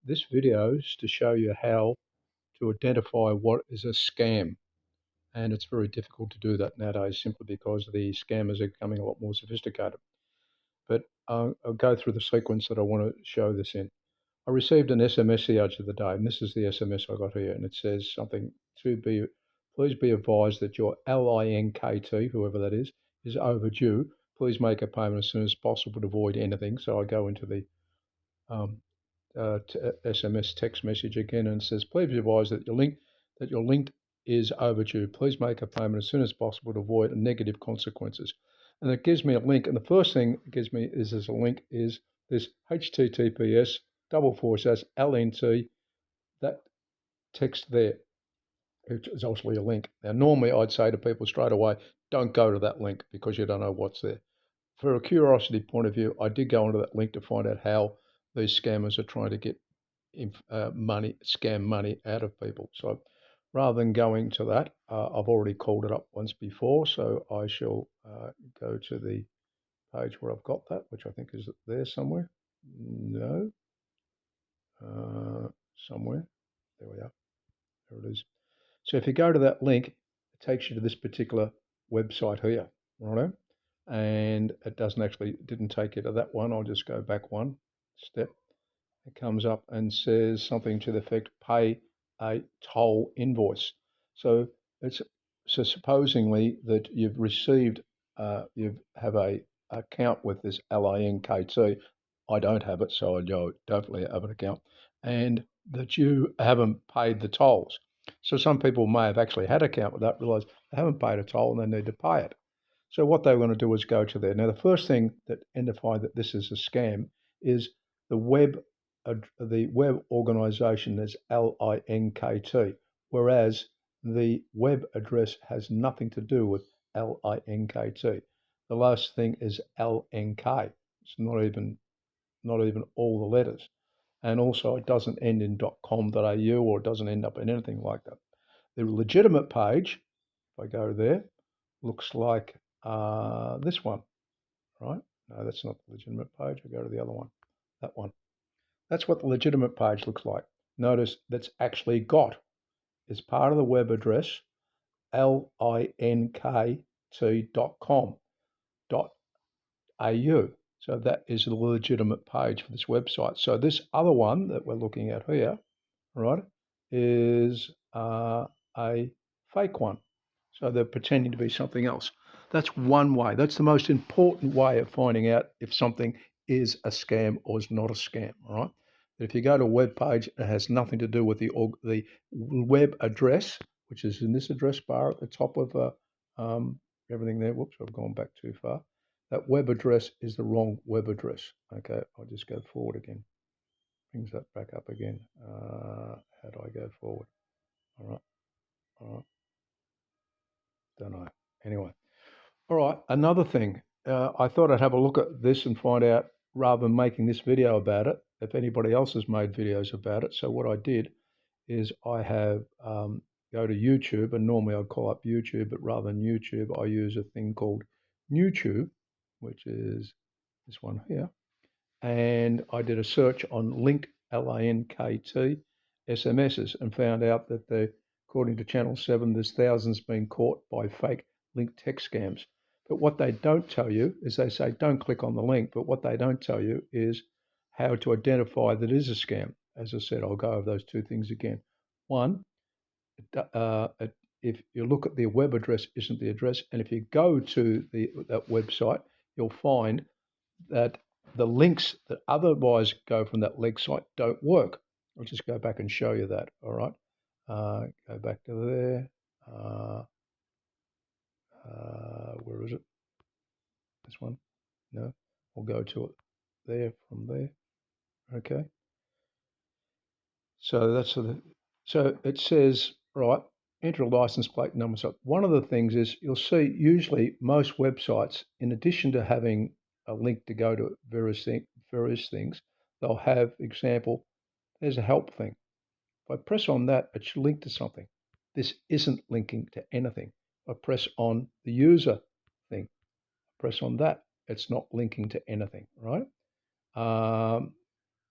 This video is to show you how to identify what is a scam. And it's very difficult to do that nowadays simply because the scammers are becoming a lot more sophisticated. But I'll go through the sequence that I want to show this in. I received an SMS the other day, and this is the SMS I got here, and it says something please be advised that your LINKT, whoever that is overdue. Please make a payment as soon as possible to avoid anything. So I go into the um, SMS text message again and says, please be advised that your link is overdue. Please make a payment as soon as possible to avoid negative consequences. And it gives me a link. And the first thing it gives me is as a link is this HTTPS /LNT, that text there, which is actually a link. Now, normally I'd say to people straight away, don't go to that link because you don't know what's there. For a curiosity point of view, I did go onto that link to find out how these scammers are trying to get scam money out of people. So rather than going to that, I've already called it up once before, so I shall go to the page where I've got that, which I think is there somewhere. No, somewhere. There we are. There it is. So if you go to that link, it takes you to this particular website here, right? And it didn't take you to that one. I'll just go back one step. It comes up and says something to the effect, pay a toll invoice. So it's supposingly that you've received, you have a account with this LINKT. I don't have it, so I definitely have an account, and that you haven't paid the tolls. So some people may have actually had an account with that, realize they haven't paid a toll and they need to pay it. So what they want to do is go to there. Now, the first thing that identify that this is a scam is the web organization is LINKT, whereas the web address has nothing to do with LINKT. The last thing is LNK. It's not even all the letters. And also it doesn't end in .com.au, or it doesn't end up in anything like that. The legitimate page, if I go there, looks like this one, right? No, that's not the legitimate page. I go to the other one, that one. That's what the legitimate page looks like. Notice that's actually got, as part of the web address, linkt.com.au. So that is the legitimate page for this website. So this other one that we're looking at here, right, is a fake one. So they're pretending to be something else. That's one way. That's the most important way of finding out if something is a scam or is not a scam. All right. But if you go to a web page, it has nothing to do with the web address, which is in this address bar at the top of everything there. Whoops, I've gone back too far. That web address is the wrong web address. Okay, I'll just go forward again. Brings that back up again. How do I go forward? All right. All right. Don't know. Anyway. All right. Another thing, I thought I'd have a look at this and find out, rather than making this video about it, if anybody else has made videos about it. So what I did is I have go to YouTube, and normally I'd call up YouTube, but rather than YouTube, I use a thing called YouTube, which is this one here. And I did a search on LINKT SMSs and found out that according to Channel 7, there's thousands being caught by fake link text scams. But what they don't tell you is they say, don't click on the link. But what they don't tell you is how to identify that it is a scam. As I said, I'll go over those two things again. One, if you look at the web address, isn't the address. And if you go to that website, you'll find that the links that otherwise go from that leg site don't work. I'll just go back and show you that. All right. Go back to there. Where is it? This one? No. We'll go to it there, from there. Okay. So so it says, right, enter a license plate number. So one of the things is you'll see usually most websites, in addition to having a link to go to various things, they'll have, example, there's a help thing. If I press on that, it should link to something. This isn't linking to anything. If I press on the user thing, press on that, it's not linking to anything, right?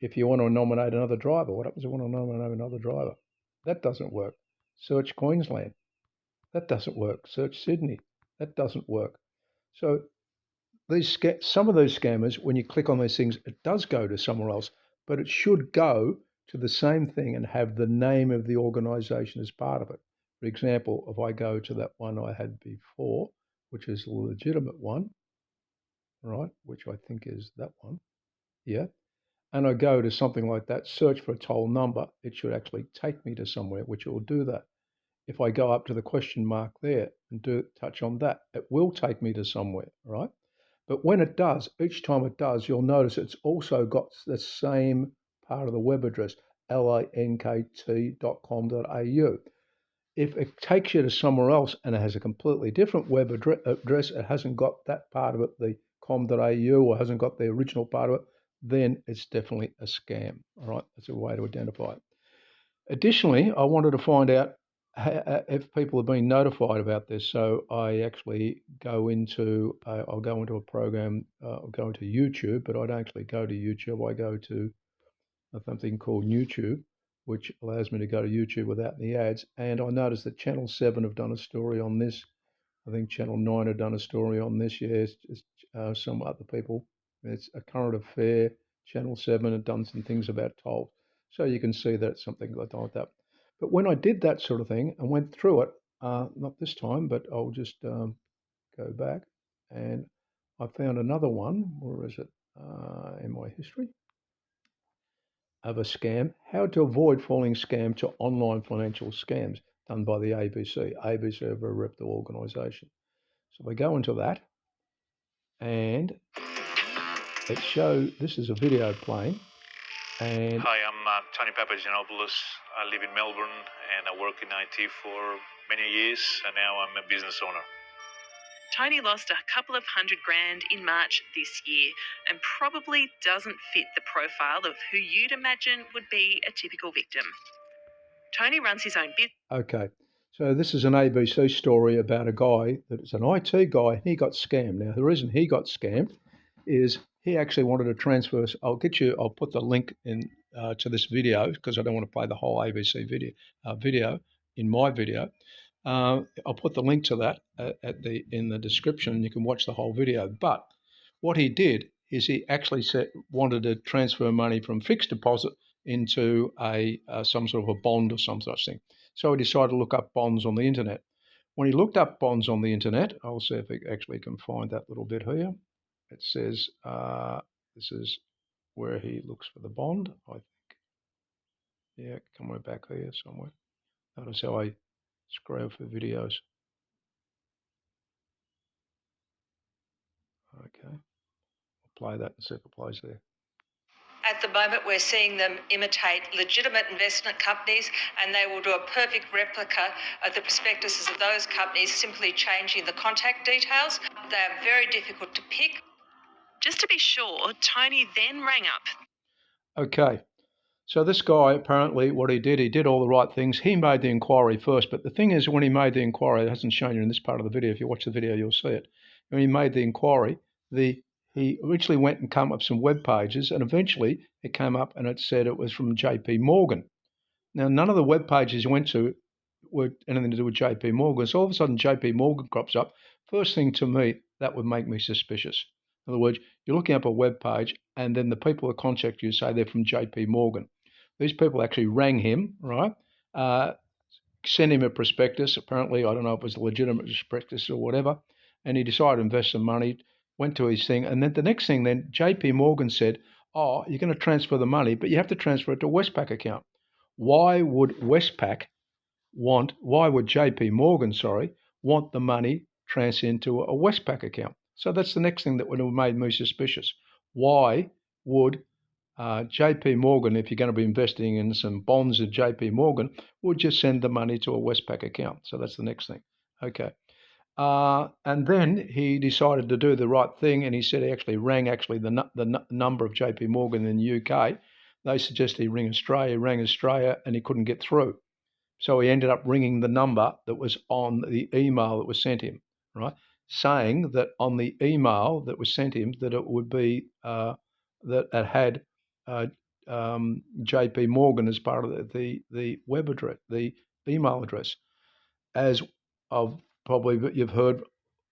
if you want to nominate another driver. What happens if you want to nominate another driver? That doesn't work. Search Queensland. That doesn't work. Search Sydney. That doesn't work. So some of those scammers, when you click on those things, it does go to somewhere else, but it should go to the same thing and have the name of the organization as part of it. For example, if I go to that one I had before, which is a legitimate one, right, which I think is that one, yeah, and I go to something like that, search for a toll number, it should actually take me to somewhere, which it will do that. If I go up to the question mark there and touch on that, it will take me to somewhere, right? But when it does, each time it does, you'll notice it's also got the same part of the web address, linkt.com.au. If it takes you to somewhere else and it has a completely different web address, it hasn't got that part of it, the com.au, or hasn't got the original part of it, then it's definitely a scam. All right, that's a way to identify it. Additionally, I wanted to find out if people have been notified about this. So I actually I'll go into a program, I'll go into YouTube, but I don't actually go to YouTube. I go to something called YouTube, which allows me to go to YouTube without the ads. And I noticed that Channel 7 have done a story on this. I think Channel 9 have done a story on this. Yes, some other people. It's a current affair. Channel 7 have done some things about tolls. So you can see that it's something like that. But when I did that sort of thing and went through it, not this time, but I'll just go back, and I found another one. Where is it? In my history of a scam, how to avoid falling scam to online financial scams, done by the ABC. ABC are a very reputable organisation. So we go into that, and this is a video playing. And hi, I'm Tony Papagiannopoulos. I live in Melbourne and I work in IT for many years, and now I'm a business owner. Tony lost a couple of $100,000 in March this year and probably doesn't fit the profile of who you'd imagine would be a typical victim. Tony runs his own business. Okay, so this is an ABC story about a guy that is an IT guy. He got scammed. Now, the reason he got scammed is he actually wanted to transfer. I'll put the link in to this video because I don't want to play the whole ABC video in my video. I'll put the link to that in the description. You can watch the whole video. But what he did is he actually wanted to transfer money from fixed deposit into some sort of a bond or some such thing. So he decided to look up bonds on the internet. When he looked up bonds on the internet, I'll see if I actually can find that little bit here. It says this is where he looks for the bond, I think. Yeah, come on back here somewhere. Notice how I scroll for videos. Okay, I'll play that and see if it plays there. At the moment, we're seeing them imitate legitimate investment companies, and they will do a perfect replica of the prospectuses of those companies, simply changing the contact details. They are very difficult to pick. Just to be sure, Tony then rang up. Okay, so this guy, apparently what he did all the right things. He made the inquiry first, but the thing is, when he made the inquiry, it hasn't shown you in this part of the video. If you watch the video, you'll see it. When he made the inquiry, he originally went and came up with some web pages, and eventually it came up and it said it was from JP Morgan. Now, none of the web pages he went to were anything to do with JP Morgan. So all of a sudden, JP Morgan crops up. First thing to me, that would make me suspicious. In other words, you're looking up a web page, and then the people that contact you say they're from JP Morgan. These people actually rang him, right? Sent him a prospectus. Apparently, I don't know if it was a legitimate prospectus or whatever. And he decided to invest some money, went to his thing. And then the next thing, then JP Morgan said, oh, you're going to transfer the money, but you have to transfer it to a Westpac account. Why would JP Morgan, want the money transferred into a Westpac account? So that's the next thing that would have made me suspicious. Why would JP Morgan, if you're going to be investing in some bonds at JP Morgan, would just send the money to a Westpac account? So that's the next thing. Okay. And then he decided to do the right thing, and he said he actually rang the number of JP Morgan in the UK. They suggested he rang Australia, and he couldn't get through. So he ended up ringing the number that was on the email that was sent him, right? Saying that on the email that was sent him that it would be that it had JP Morgan as part of the web address, the email address. As I've probably you've heard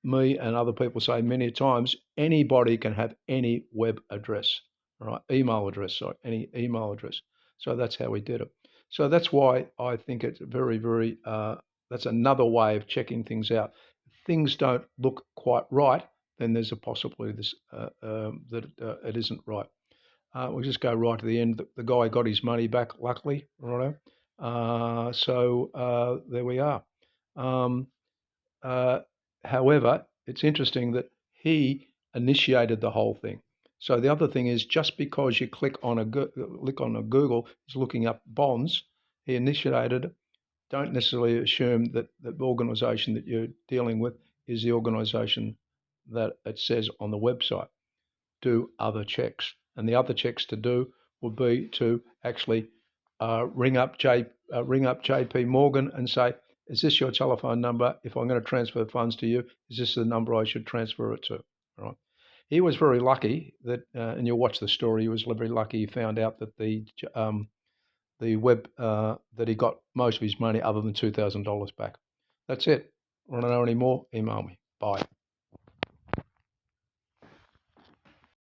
me and other people say many times, anybody can have any web address, right? Email address, sorry, any email address. So that's how we did it. So that's why I think it's very, very. That's another way of checking things out. If things don't look quite right, then there's a possibility that it isn't right. We'll just go right to the end. The guy got his money back, luckily, right? So there we are. Um, However, it's interesting that he initiated the whole thing. So the other thing is, just because you click on a Google, is looking up bonds, he initiated it. Don't necessarily assume that the organisation that you're dealing with is the organisation that it says on the website. Do other checks, and the other checks to do would be to actually ring up JP Morgan and say, is this your telephone number? If I'm going to transfer funds to you, is this the number I should transfer it to? All right. He was very lucky that, and you'll watch the story. He was very lucky. He found out that the web that he got most of his money, other than $2,000 back. That's it. Want to know any more? Email me. Bye.